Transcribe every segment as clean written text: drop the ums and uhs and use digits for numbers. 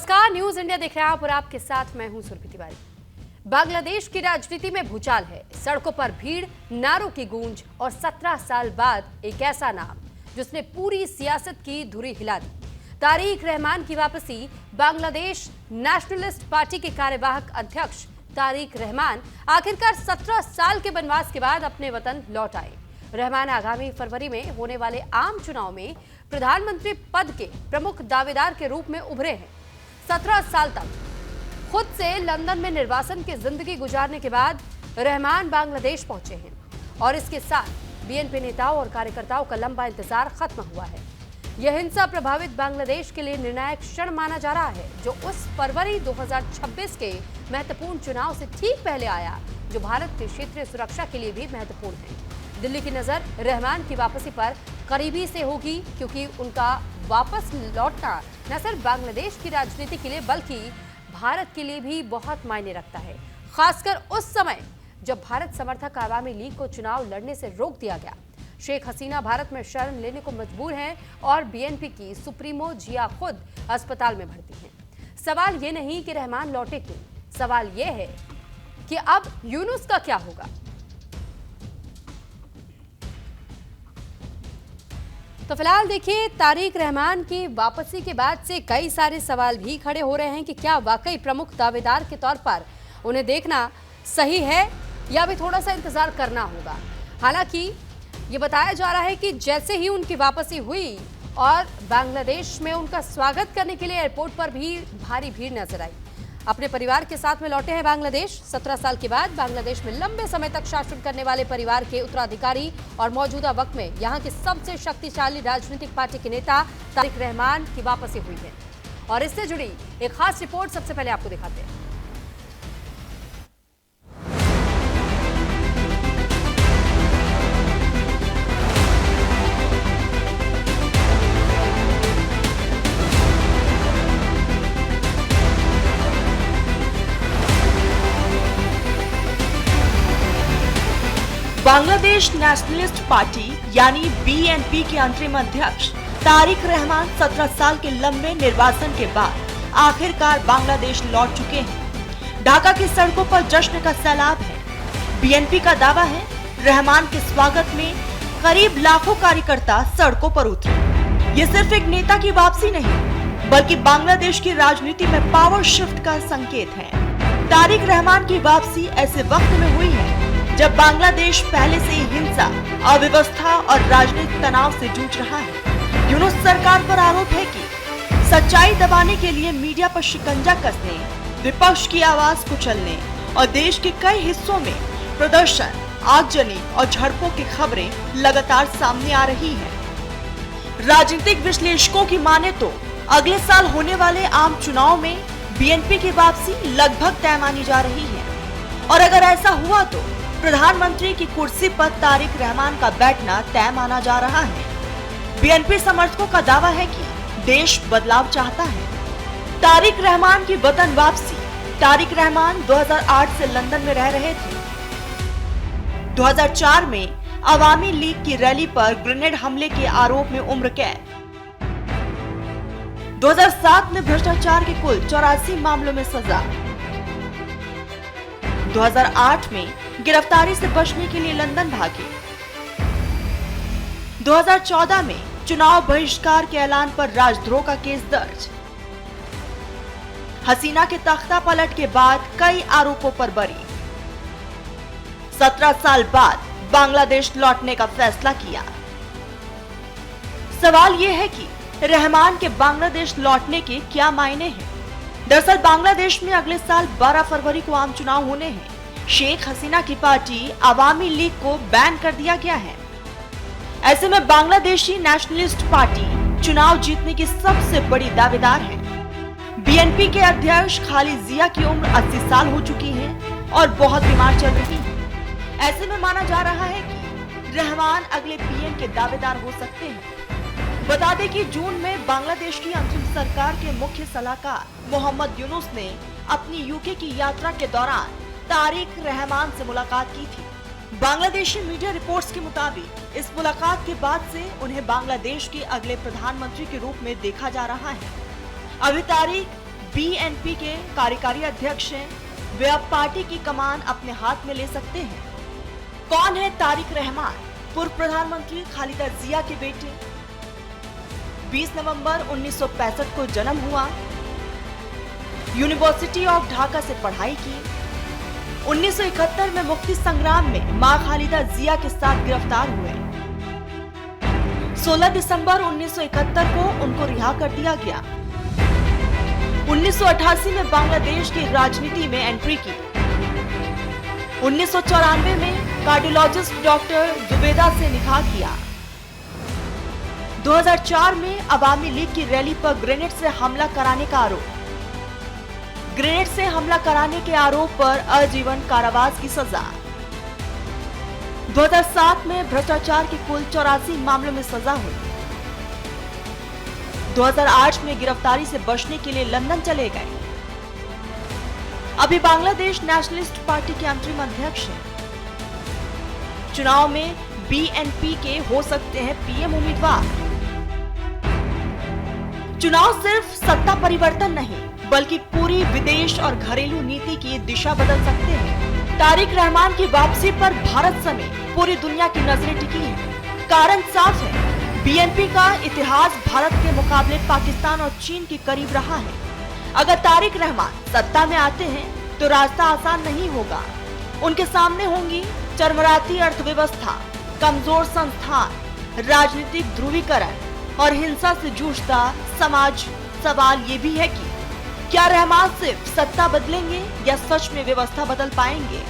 नमस्कार, news India देख रहे हैं आप और आपके साथ मैं हूं सुरभि तिवारी। बांग्लादेश की राजनीति में भूचाल है। सड़कों पर भीड़, नारों की गूंज और 17 साल बाद एक ऐसा नाम जिसने पूरी सियासत की धुरी हिला दी। तारिक रहमान की वापसी। बांग्लादेश नेशनलिस्ट पार्टी के कार्यवाहक अध्यक्ष तारिक रहमान आखिरकार 17 साल के वनवास के बाद अपने वतन लौट आए। रहमान आगामी फरवरी में होने वाले आम चुनाव में प्रधानमंत्री पद के प्रमुख दावेदार के रूप में उभरे हैं। 17 साल तक खुद से लंदन में निर्वासन की जिंदगी गुजारने के बाद रहमान बांग्लादेश पहुंचे हैं और इसके साथ बीएनपी नेताओं और कार्यकर्ताओं का लंबा इंतजार खत्म हुआ है। यह हिंसा प्रभावित बांग्लादेश के लिए निर्णायक क्षण माना जा रहा है, जो उस फरवरी 2026 के महत्वपूर्ण चुनाव से ठीक पहले आया, जो भारत की क्षेत्रीय सुरक्षा के लिए भी महत्वपूर्ण है। दिल्ली की नजर रहमान की वापसी पर करीबी से होगी, क्योंकि उनका वापस लौटना न सिर्फ बांग्लादेश की राजनीति के लिए बल्कि भारत के लिए भी बहुत मायने रखता है, खासकर उस समय जब भारत समर्थक आवामी लीग को चुनाव लड़ने से रोक दिया गया। शेख हसीना भारत में शरण लेने को मजबूर हैं और बीएनपी की सुप्रीमो जिया खुद अस्पताल में भर्ती हैं। सवाल ये नहीं कि रहमान लौटे क्यों, सवाल ये है कि अब यूनुस का क्या होगा। तो फिलहाल देखिए, तारिक रहमान की वापसी के बाद से कई सारे सवाल भी खड़े हो रहे हैं कि क्या वाकई प्रमुख दावेदार के तौर पर उन्हें देखना सही है या भी थोड़ा सा इंतजार करना होगा। हालांकि ये बताया जा रहा है कि जैसे ही उनकी वापसी हुई और बांग्लादेश में उनका स्वागत करने के लिए एयरपोर्ट पर भी भारी भीड़ नजर आई। अपने परिवार के साथ में लौटे हैं बांग्लादेश। 17 साल के बाद बांग्लादेश में लंबे समय तक शासन करने वाले परिवार के उत्तराधिकारी और मौजूदा वक्त में यहां की सबसे शक्तिशाली राजनीतिक पार्टी के नेता तारिक रहमान की वापसी हुई है और इससे जुड़ी एक खास रिपोर्ट सबसे पहले आपको दिखाते हैं। बांग्लादेश नेशनलिस्ट पार्टी यानी बीएनपी के अंतरिम अध्यक्ष तारिक रहमान 17 साल के लंबे निर्वासन के बाद आखिरकार बांग्लादेश लौट चुके हैं। ढाका की सड़कों पर जश्न का सैलाब है। बीएनपी का दावा है रहमान के स्वागत में करीब लाखों कार्यकर्ता सड़कों पर उतरे। ये सिर्फ एक नेता की वापसी नहीं, बल्कि बांग्लादेश की राजनीति में पावर शिफ्ट का संकेत है। तारिक रहमान की वापसी ऐसे वक्त में हुई है जब बांग्लादेश पहले से ही हिंसा, अव्यवस्था और राजनीतिक तनाव से जूझ रहा है। यूनुस सरकार पर आरोप है कि सच्चाई दबाने के लिए मीडिया पर शिकंजा कसने, विपक्ष की आवाज कुचलने और देश के कई हिस्सों में प्रदर्शन, आगजनी और झड़पों की खबरें लगातार सामने आ रही हैं। राजनीतिक विश्लेषकों की माने तो अगले साल होने वाले आम चुनाव में बीएनपी की वापसी लगभग तय मानी जा रही है और अगर ऐसा हुआ तो प्रधानमंत्री की कुर्सी पर तारिक रहमान का बैठना तय माना जा रहा है। बीएनपी समर्थकों का दावा है कि देश बदलाव चाहता है। तारिक रहमान की वतन वापसी। तारिक रहमान 2008 से लंदन में रह रहे थे। 2004 में अवामी लीग की रैली पर ग्रेनेड हमले के आरोप में उम्र कैद। 2007 में भ्रष्टाचार के कुल 84 मामलों में सजा। 2008 में गिरफ्तारी से बचने के लिए लंदन भागे। 2014 में चुनाव बहिष्कार के ऐलान पर राजद्रोह का केस दर्ज। हसीना के तख्ता पलट के बाद कई आरोपों पर बरी। 17 साल बाद बांग्लादेश लौटने का फैसला किया। सवाल यह है कि रहमान के बांग्लादेश लौटने के क्या मायने हैं। दरअसल बांग्लादेश में अगले साल 12 फरवरी को आम चुनाव होने हैं। शेख हसीना की पार्टी अवामी लीग को बैन कर दिया गया है। ऐसे में बांग्लादेशी नेशनलिस्ट पार्टी चुनाव जीतने की सबसे बड़ी दावेदार है। बीएनपी के अध्यक्ष खालिद जिया की उम्र 80 साल हो चुकी है और बहुत बीमार चल रही है। ऐसे में माना जा रहा है कि रहमान अगले पीएम के दावेदार हो सकते हैं। बता दें कि जून में बांग्लादेश की अंतरिम सरकार के मुख्य सलाहकार मोहम्मद यूनुस ने अपनी यूके की यात्रा के दौरान तारिक रहमान से मुलाकात की थी। बांग्लादेशी मीडिया रिपोर्ट्स के मुताबिक इस मुलाकात के बाद से उन्हें बांग्लादेश के अगले प्रधानमंत्री के रूप में देखा जा रहा है। अभी तारिक बीएनपी के कार्यकारी अध्यक्ष हैं, वे अब पार्टी की कमान अपने हाथ में ले सकते हैं। कौन है तारिक रहमान? पूर्व प्रधानमंत्री खालिदा जिया के बेटे। 20 नवंबर 1965 को जन्म हुआ। यूनिवर्सिटी ऑफ ढाका से पढ़ाई की। 1971 में मुक्ति संग्राम में मां खालिदा जिया के साथ गिरफ्तार हुए। 16 दिसंबर 1971 को उनको रिहा कर दिया गया। 1988 में बांग्लादेश की राजनीति में एंट्री की। 1994 में कार्डियोलॉजिस्ट डॉक्टर जुबेदा से निकाह किया। 2004 में अवामी लीग की रैली पर ग्रेनेड से हमला कराने का आरोप। ग्रेनेड से हमला कराने के आरोप पर आजीवन कारावास की सजा। 2007 में भ्रष्टाचार के कुल 84 मामलों में सजा हुई। 2008 में गिरफ्तारी से बचने के लिए लंदन चले गए। अभी बांग्लादेश नेशनलिस्ट पार्टी के अंतरिम अध्यक्ष हैं। चुनाव में बीएनपी के हो सकते हैं पीएम उम्मीदवार। चुनाव सिर्फ सत्ता परिवर्तन नहीं, बल्कि पूरी विदेश और घरेलू नीति की दिशा बदल सकते हैं। तारिक रहमान की वापसी पर भारत समेत पूरी दुनिया की नजरें टिकी हैं। कारण साफ है, बीएनपी का इतिहास भारत के मुकाबले पाकिस्तान और चीन के करीब रहा है। अगर तारिक रहमान सत्ता में आते हैं तो रास्ता आसान नहीं होगा। उनके सामने होंगी चरमराती अर्थव्यवस्था, कमजोर संस्थान, राजनीतिक ध्रुवीकरण और हिंसा से जूझता समाज। सवाल ये भी है कि क्या रहमान सिर्फ सत्ता बदलेंगे या सच में व्यवस्था बदल पाएंगे?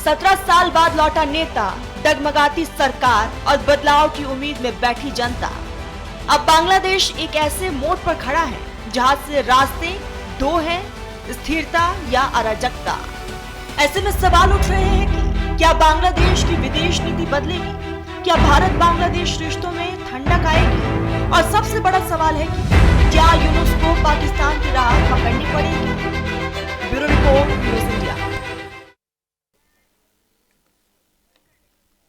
17 साल बाद लौटा नेता, डगमगाती सरकार और बदलाव की उम्मीद में बैठी जनता। अब बांग्लादेश एक ऐसे मोड़ पर खड़ा है जहां से रास्ते दो हैं, स्थिरता या अराजकता। ऐसे में सवाल उठ रहे हैं कि क्या बांग्लादेश की विदेश नीति बदलेगी? क्या भारत बांग्लादेश रिश्तों में ठंडक आएगी? और सबसे बड़ा सवाल है कि क्या यूनुस को पाकिस्तान की राह पकड़नी पड़ेगी? Bureau report.